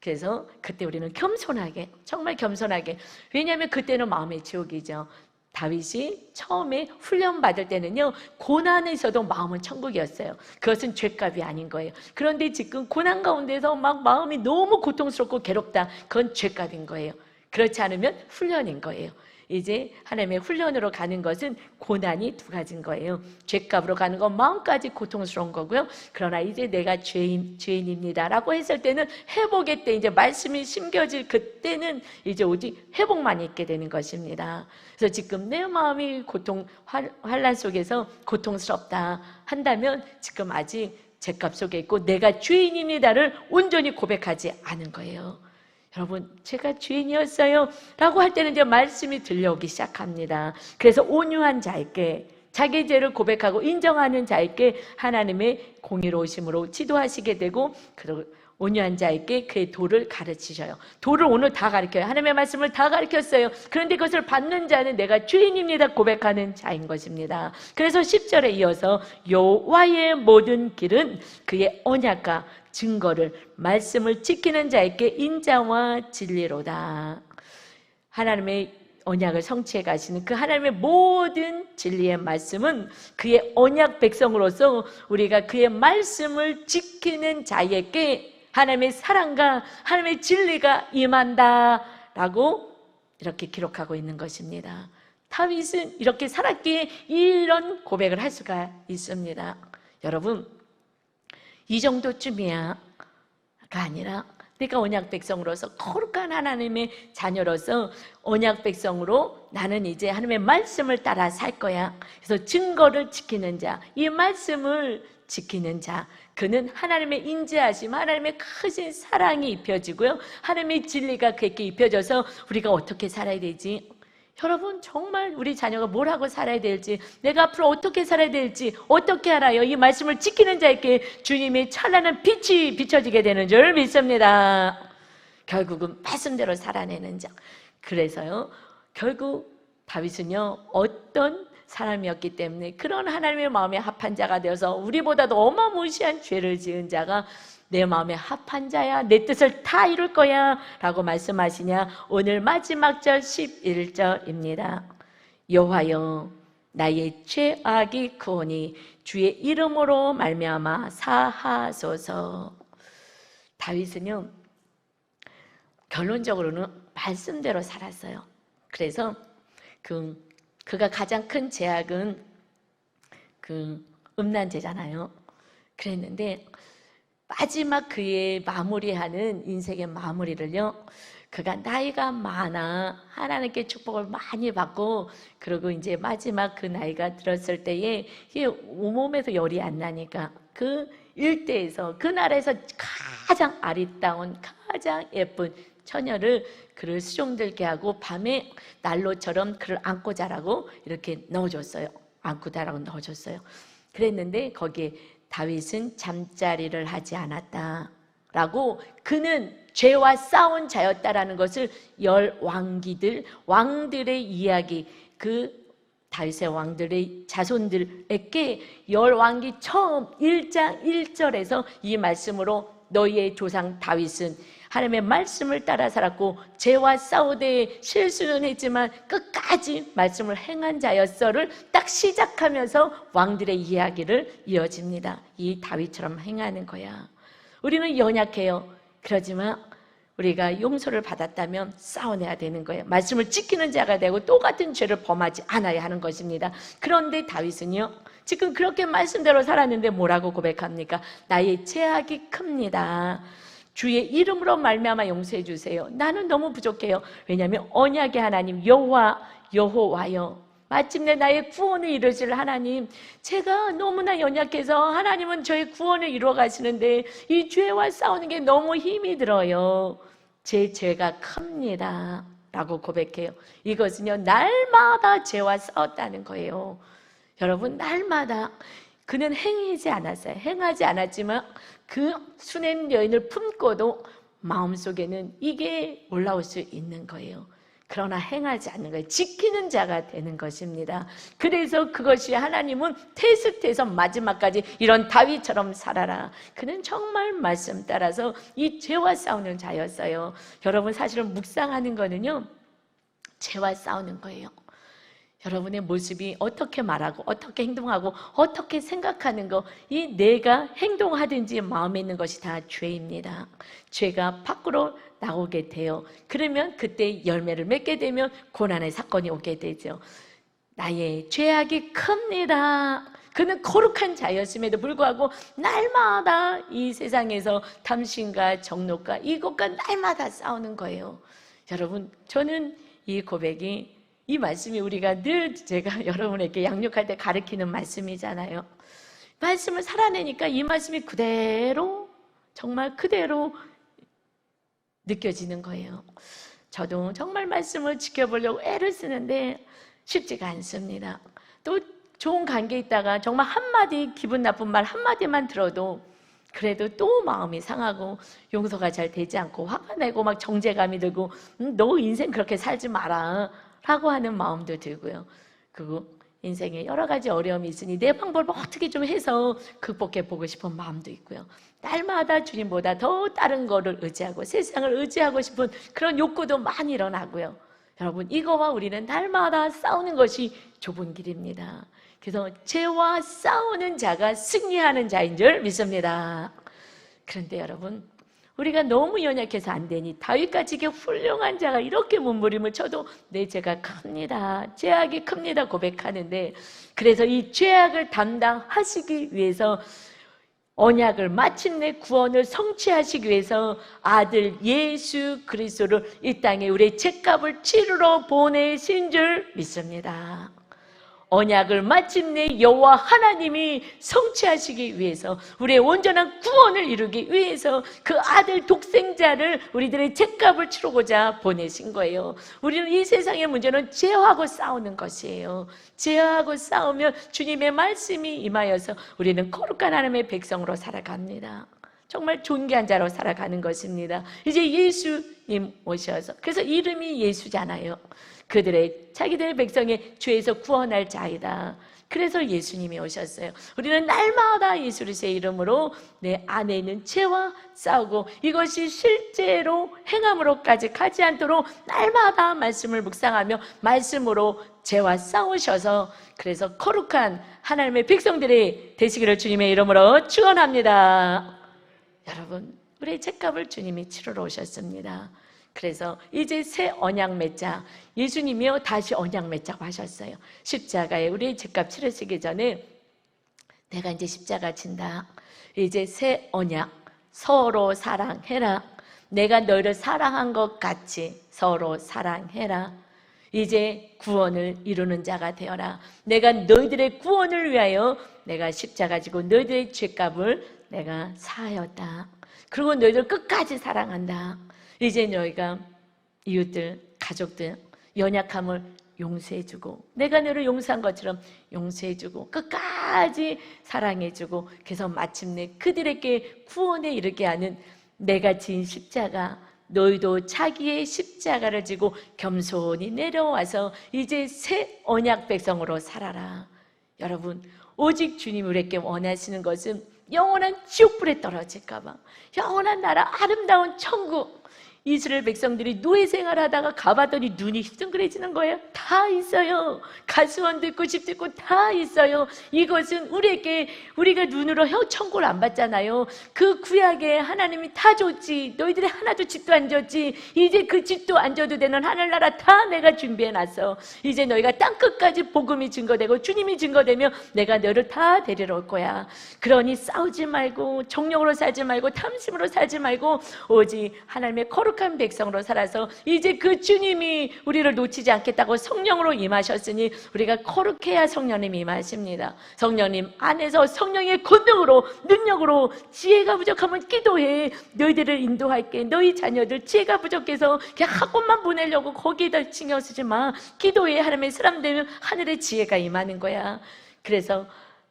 그래서 그때 우리는 겸손하게, 정말 겸손하게, 왜냐하면 그때는 마음의 지옥이죠. 다윗이 처음에 훈련받을 때는요 고난에 있어도 마음은 천국이었어요. 그것은 죄값이 아닌 거예요. 그런데 지금 고난 가운데서 막 마음이 너무 고통스럽고 괴롭다, 그건 죄값인 거예요. 그렇지 않으면 훈련인 거예요. 이제 하나님의 훈련으로 가는 것은 고난이 두 가지인 거예요. 죄값으로 가는 건 마음까지 고통스러운 거고요. 그러나 이제 내가 죄인입니다 라고 했을 때는 회복의 때, 이제 말씀이 심겨질 그때는 이제 오직 회복만 있게 되는 것입니다. 그래서 지금 내 마음이 환난 속에서 고통스럽다 한다면 지금 아직 죄값 속에 있고 내가 죄인입니다를 온전히 고백하지 않은 거예요. 여러분, 제가 죄인이었어요 라고 할 때는 이제 말씀이 들려오기 시작합니다. 그래서 온유한 자에게, 자기 죄를 고백하고 인정하는 자에게 하나님의 공의로우심으로 지도하시게 되고, 그리고 온유한 자에게 그의 도를 가르치셔요. 도를 오늘 다 가르쳐요. 하나님의 말씀을 다 가르쳤어요. 그런데 그것을 받는 자는 내가 죄인입니다 고백하는 자인 것입니다. 그래서 10절에 이어서 여호와의 모든 길은 그의 언약과 증거를, 말씀을 지키는 자에게 인자와 진리로다. 하나님의 언약을 성취해 가시는 그 하나님의 모든 진리의 말씀은 그의 언약 백성으로서 우리가 그의 말씀을 지키는 자에게 하나님의 사랑과 하나님의 진리가 임한다라고 이렇게 기록하고 있는 것입니다. 다윗은 이렇게 살았기에 이런 고백을 할 수가 있습니다. 여러분, 이 정도쯤이야가 아니라 내가 언약 백성으로서, 거룩한 하나님의 자녀로서 언약 백성으로 나는 이제 하나님의 말씀을 따라 살 거야. 그래서 증거를 지키는 자, 이 말씀을 지키는 자, 그는 하나님의 인자하심, 하나님의 크신 사랑이 입혀지고요, 하나님의 진리가 그에게 입혀져서 우리가 어떻게 살아야 되지? 여러분 정말 우리 자녀가 뭘 하고 살아야 될지, 내가 앞으로 어떻게 살아야 될지 어떻게 알아요? 이 말씀을 지키는 자에게 주님의 찬란한 빛이 비춰지게 되는 줄 믿습니다. 결국은 말씀대로 살아내는 자. 그래서요, 결국 다윗은요, 어떤 사람이었기 때문에 그런 하나님의 마음에 합한 자가 되어서 우리보다도 어마무시한 죄를 지은 자가 내 마음에 합한 자야, 내 뜻을 다 이룰 거야 라고 말씀하시냐? 오늘 마지막 절 11절입니다. 여호와여, 나의 죄악이 크오니 주의 이름으로 말미암아 사하소서. 다윗은요, 결론적으로는 말씀대로 살았어요. 그래서 그가 가장 큰 죄악은 음란죄잖아요. 그랬는데 마지막 그의 마무리하는 인생의 마무리를요, 그가 나이가 많아 하나님께 축복을 많이 받고, 그리고 이제 마지막 그 나이가 들었을 때에 온몸에서 열이 안 나니까 그 일대에서, 그 나라에서 가장 아리따운, 가장 예쁜 처녀를 그를 수종들게 하고 밤에 난로처럼 그를 안고 자라고 이렇게 넣어줬어요. 안고 자라고 넣어줬어요. 그랬는데 거기에 다윗은 잠자리를 하지 않았다라고, 그는 죄와 싸운 자였다라는 것을 왕들의 이야기, 그 다윗의 왕들의 자손들에게 왕기 처음 1장 1절에서 이 말씀으로 너희의 조상 다윗은 하나님의 말씀을 따라 살았고 죄와 싸우되 실수는 했지만 끝까지 말씀을 행한 자였어를 딱 시작하면서 왕들의 이야기를 이어집니다. 이 다윗처럼 행하는 거야. 우리는 연약해요. 그러지만 우리가 용서를 받았다면 싸워내야 되는 거예요. 말씀을 지키는 자가 되고 똑같은 죄를 범하지 않아야 하는 것입니다. 그런데 다윗은요, 지금 그렇게 말씀대로 살았는데 뭐라고 고백합니까? 나의 죄악이 큽니다. 주의 이름으로 말미암아 용서해 주세요. 나는 너무 부족해요. 왜냐하면 언약의 하나님 여호와여, 마침내 나의 구원을 이루실 하나님, 제가 너무나 연약해서 하나님은 저의 구원을 이루어 가시는데 이 죄와 싸우는 게 너무 힘이 들어요. 제 죄가 큽니다 라고 고백해요. 이것은요, 날마다 죄와 싸웠다는 거예요. 여러분, 날마다. 그는 행하지 않았지만 그 수냄 여인을 품고도 마음속에는 이게 올라올 수 있는 거예요. 그러나 행하지 않는 거예요. 지키는 자가 되는 것입니다. 그래서 그것이 하나님은 테스트에서 마지막까지 이런 다윗처럼 살아라. 그는 정말 말씀 따라서 이 죄와 싸우는 자였어요. 여러분, 사실은 묵상하는 거는요, 죄와 싸우는 거예요. 여러분의 모습이 어떻게 말하고 어떻게 행동하고 어떻게 생각하는 거, 이 내가 행동하든지 마음에 있는 것이 다 죄입니다. 죄가 밖으로 나오게 돼요. 그러면 그때 열매를 맺게 되면 고난의 사건이 오게 되죠. 나의 죄악이 큽니다. 그는 거룩한 자였음에도 불구하고 날마다 이 세상에서 탐심과 정욕과 이것과 날마다 싸우는 거예요. 여러분, 저는 이 고백이, 이 말씀이 우리가 늘 제가 여러분에게 양육할 때 가르치는 말씀이잖아요. 말씀을 살아내니까 이 말씀이 그대로, 정말 그대로 느껴지는 거예요. 저도 정말 말씀을 지켜보려고 애를 쓰는데 쉽지가 않습니다. 또 좋은 관계에 있다가 정말 한마디 기분 나쁜 말 한마디만 들어도 그래도 또 마음이 상하고 용서가 잘 되지 않고 화가 나고 막 정죄감이 들고 너 인생 그렇게 살지 마라 라고 하는 마음도 들고요. 그리고 인생에 여러 가지 어려움이 있으니 내 방법을 어떻게 좀 해서 극복해 보고 싶은 마음도 있고요. 날마다 주님보다 더 다른 거를 의지하고 세상을 의지하고 싶은 그런 욕구도 많이 일어나고요. 여러분, 이거와 우리는 날마다 싸우는 것이 좁은 길입니다. 그래서 죄와 싸우는 자가 승리하는 자인 줄 믿습니다. 그런데 여러분, 우리가 너무 연약해서 안 되니 다윗같이 이렇게 훌륭한 자가 이렇게 몸부림을 쳐도 내 죄가 큽니다, 죄악이 큽니다 고백하는데, 그래서 이 죄악을 담당하시기 위해서 언약을 마침내 구원을 성취하시기 위해서 아들 예수 그리스도를 이 땅에 우리의 죄값을 치르러 보내신 줄 믿습니다. 언약을 마침내 여호와 하나님이 성취하시기 위해서, 우리의 온전한 구원을 이루기 위해서 그 아들 독생자를 우리들의 죄값을 치르고자 보내신 거예요. 우리는 이 세상의 문제는 죄하고 싸우는 것이에요. 죄하고 싸우면 주님의 말씀이 임하여서 우리는 거룩한 하나님의 백성으로 살아갑니다. 정말 존귀한 자로 살아가는 것입니다. 이제 예수님 오셔서, 그래서 이름이 예수잖아요. 자기들의 백성의 죄에서 구원할 자이다. 그래서 예수님이 오셨어요. 우리는 날마다 예수 그리스도의 이름으로 내 안에 있는 죄와 싸우고, 이것이 실제로 행함으로까지 가지 않도록 날마다 말씀을 묵상하며 말씀으로 죄와 싸우셔서, 그래서 거룩한 하나님의 백성들이 되시기를 주님의 이름으로 축원합니다. 여러분, 우리의 죄값을 주님이 치르러 오셨습니다. 그래서 이제 새 언약 맺자. 예수님이요 다시 언약 맺자고 하셨어요. 십자가에 우리의 죄값 치르시기 전에 내가 이제 십자가 진다. 이제 새 언약, 서로 사랑해라. 내가 너희를 사랑한 것 같이 서로 사랑해라. 이제 구원을 이루는 자가 되어라. 내가 너희들의 구원을 위하여 내가 십자가 지고 너희들의 죄값을 내가 사하였다. 그리고 너희들 끝까지 사랑한다. 이제 너희가 이웃들, 가족들 연약함을 용서해주고, 내가 너를 용서한 것처럼 용서해주고 끝까지 사랑해주고, 그래서 마침내 그들에게 구원에 이르게 하는 내가 지은 십자가, 너희도 자기의 십자가를 지고 겸손히 내려와서 이제 새 언약 백성으로 살아라. 여러분, 오직 주님 우리에게 원하시는 것은 영원한 지옥불에 떨어질까 봐, 영원한 나라, 아름다운 천국. 이스라엘 백성들이 노예 생활하다가 가봤더니 눈이 휘둥그레지는 거예요. 다 있어요. 가수원도 있고 집도 있고 다 있어요. 이것은 우리가 눈으로 천국을 안 봤잖아요. 그 구약에 하나님이 다 줬지. 너희들이 하나도 집도 안 줬지. 이제 그 집도 안 줘도 되는 하늘나라 다 내가 준비해놨어. 이제 너희가 땅끝까지 복음이 증거되고 주님이 증거되면 내가 너를 다 데리러 올 거야. 그러니 싸우지 말고, 정욕으로 살지 말고, 탐심으로 살지 말고, 오직 하나님의 거룩한 백성으로 살아서 이제 그 주님이 우리를 놓치지 않겠다고 성령으로 임하셨으니 우리가 거룩해야 성령님이 임하십니다. 성령님 안에서 성령의 권능으로, 능력으로, 지혜가 부족하면 기도해. 너희들을 인도할게. 너희 자녀들 지혜가 부족해서 그냥 학원만 보내려고 거기에다 신경 쓰지 마. 기도해. 하나님의 사람 되면 하늘의 지혜가 임하는 거야. 그래서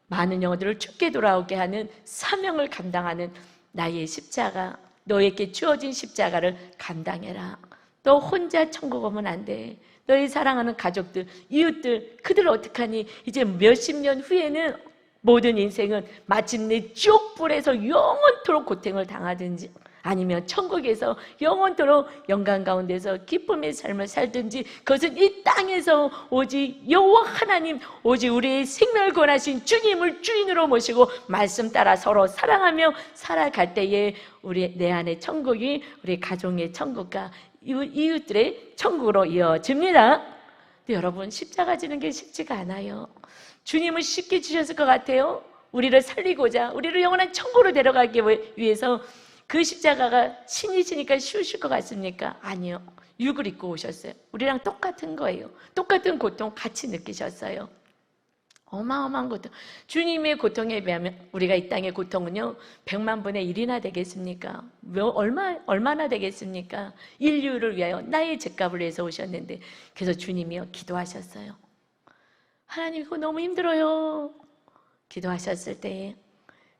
많은 영혼들을 죽게 돌아오게 하는 사명을 감당하는 나의 십자가, 너에게 주어진 십자가를 감당해라. 너 혼자 천국 오면 안 돼. 너희 사랑하는 가족들, 이웃들, 그들 어떡하니? 이제 몇십 년 후에는 모든 인생은 마침내 지옥불에서 영원토록 고통을 당하든지, 아니면 천국에서 영원토록 영광 가운데서 기쁨의 삶을 살든지, 그것은 이 땅에서 오직 여호와 하나님, 오직 우리의 생명을 권하신 주님을 주인으로 모시고 말씀 따라 서로 사랑하며 살아갈 때에 내 안의 천국이 우리 가족의 천국과 이웃들의 천국으로 이어집니다. 근데 여러분, 십자가 지는 게 쉽지가 않아요. 주님은 쉽게 주셨을 것 같아요. 우리를 살리고자, 우리를 영원한 천국으로 데려가기 위해서. 그 십자가가 신이시니까 쉬우실 것 같습니까? 아니요. 육을 입고 오셨어요. 우리랑 똑같은 거예요. 똑같은 고통 같이 느끼셨어요. 어마어마한 고통. 주님의 고통에 비하면 우리가 이 땅의 고통은요 100만 분의 1이나 되겠습니까? 얼마나 되겠습니까? 인류를 위하여 나의 죄값을 위해서 오셨는데, 그래서 주님이요 기도하셨어요. 하나님, 이거 너무 힘들어요. 기도하셨을 때에,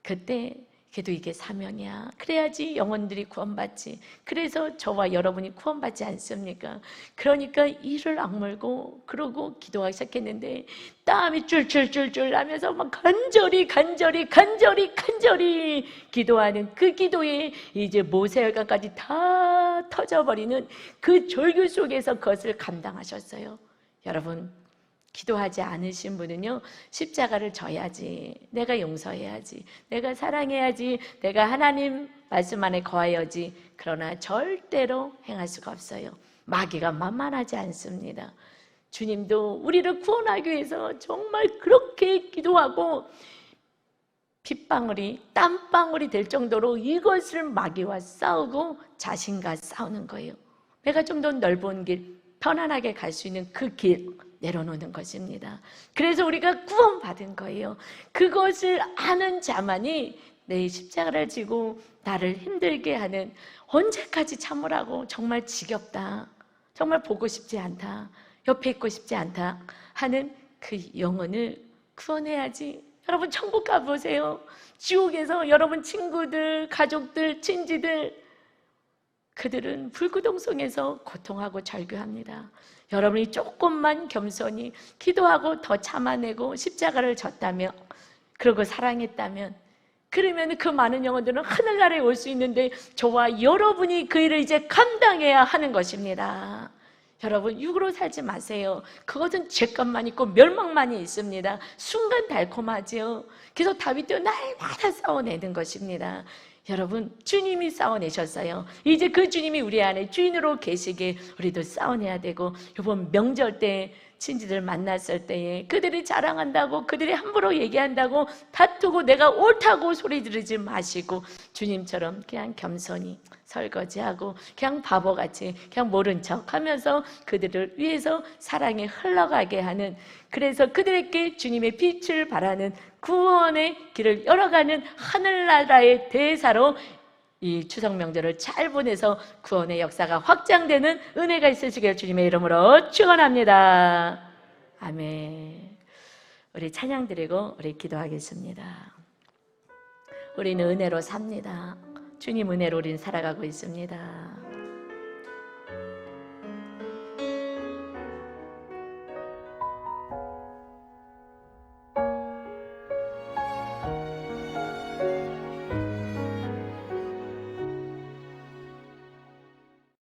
그때 그래도 이게 사명이야. 그래야지 영혼들이 구원받지. 그래서 저와 여러분이 구원받지 않습니까? 그러니까 이를 악물고 그러고 기도하기 시작했는데 땀이 쫄쫄쫄쫄 나면서 막 간절히 기도하는 그 기도에 이제 모세혈관까지 다 터져버리는 그 절규 속에서 그것을 감당하셨어요. 여러분, 기도하지 않으신 분은요 십자가를 져야지, 내가 용서해야지, 내가 사랑해야지, 내가 하나님 말씀 안에 거하여지, 그러나 절대로 행할 수가 없어요. 마귀가 만만하지 않습니다. 주님도 우리를 구원하기 위해서 정말 그렇게 기도하고 핏방울이 땀방울이 될 정도로 이것을 마귀와 싸우고 자신과 싸우는 거예요. 배가 좀 더 넓은 길, 편안하게 갈 수 있는 그 길 내려놓는 것입니다. 그래서 우리가 구원받은 거예요. 그것을 아는 자만이 내 십자가를 지고 나를 힘들게 하는, 언제까지 참으라고, 정말 지겹다, 정말 보고 싶지 않다, 옆에 있고 싶지 않다 하는 그 영혼을 구원해야지. 여러분 천국 가보세요. 지옥에서 여러분 친구들, 가족들, 친지들, 그들은 불구동성에서 고통하고 절규합니다. 여러분이 조금만 겸손히 기도하고 더 참아내고 십자가를 졌다며, 그리고 사랑했다면, 그러면 그 많은 영혼들은 하늘나라에 올 수 있는데 저와 여러분이 그 일을 이제 감당해야 하는 것입니다. 여러분 육으로 살지 마세요. 그것은 죄값만 있고 멸망만이 있습니다. 순간 달콤하지요. 그래서 다윗도 날마다 싸워내는 것입니다. 여러분 주님이 싸워내셨어요. 이제 그 주님이 우리 안에 주인으로 계시게 우리도 싸워내야 되고, 이번 명절 때 친지들 만났을 때에 그들이 자랑한다고, 그들이 함부로 얘기한다고 다투고 내가 옳다고 소리 지르지 마시고, 주님처럼 그냥 겸손히 설거지하고 그냥 바보같이 그냥 모른 척하면서 그들을 위해서 사랑이 흘러가게 하는, 그래서 그들에게 주님의 빛을 발하는 구원의 길을 열어가는 하늘나라의 대사로 이 추석 명절을 잘 보내서 구원의 역사가 확장되는 은혜가 있으시길 주님의 이름으로 축원합니다. 아멘. 우리 찬양 드리고 우리 기도하겠습니다. 우리는 은혜로 삽니다. 주님 은혜로 우리는 살아가고 있습니다.